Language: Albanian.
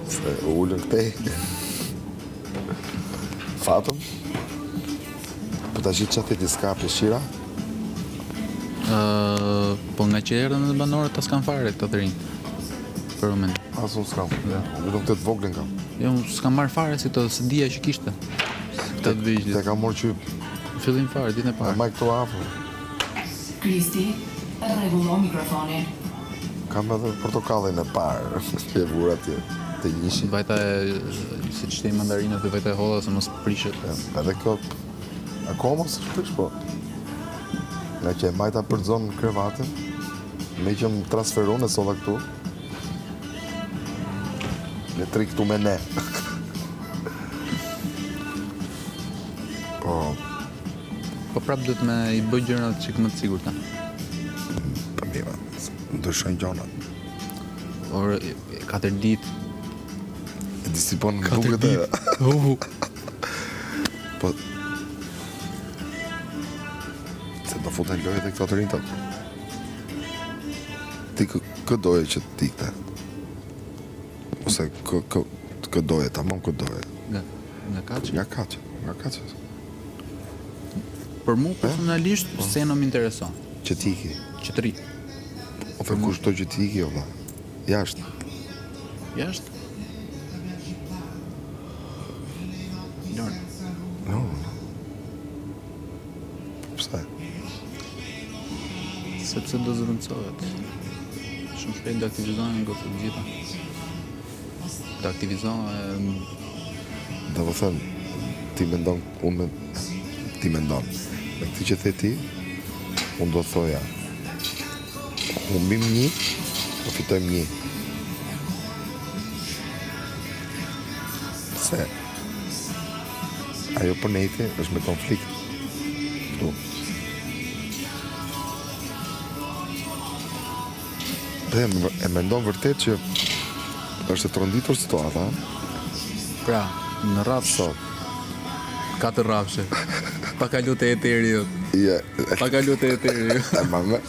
Se ullën këtej. Fatëm? Po ta gjithë qatit i s'ka peshqira? Po nga që erdhën dhe banorët ta s'kan fare këto të rinj. Për moment. Unë s'kam. Vetëm këtë voglin kam. Jo, s'kam marrë fare si to, se dija që kishte. Këtë të vigjit. Te kam morë qyp. Fillim fare, ditën e A parë. maj këto afër. Kristi, rregullo mikrofonin. Kam edhe portokallin e parë. E vura atje. Të njishi. Vajta e, si që shtej mandarinët dhe vajta e holla se mos prishet. Edhe kjo akoma së shpesh, po. Nga që e majta për zonë në krevatin, me që më transferu në sola këtu, në tri këtu me ne. Po, Po prap duhet me i bëj gjërat që më të sigurta. për mira, më dëshojnë gjonat. Or 4 ditë. E disipon në duket e... Po... Se do futen lojë dhe këto të rinjë të. Ti kë doje që të tikte? Ose kë doje, tamam kë doje? Nga kaçi. Nga kaçë. Për mua personalisht scena më intereson. Që tiki. Që të ri. Ose kushto që tiki, o vla. Jashtë. Jashtë. Lorë. No. Pse? Sepse do zëvendësohet. Shumë shpejt do aktivizohen gotë të gjitha. Do aktivizohen. Dhe më thënë, ti mendon, ti mendon. Me këti që the ti, unë do thoja, humbim një, o fitojmë një. Se, ajo për nejti është me konflikt. Këtu. Dhe e mendon vërtet që është e tronditur situata, Pra, në rrafsh, sot. 4 rrafshe. Pa kalu te eteri. Ja, Pa kalu te eteri. e mame.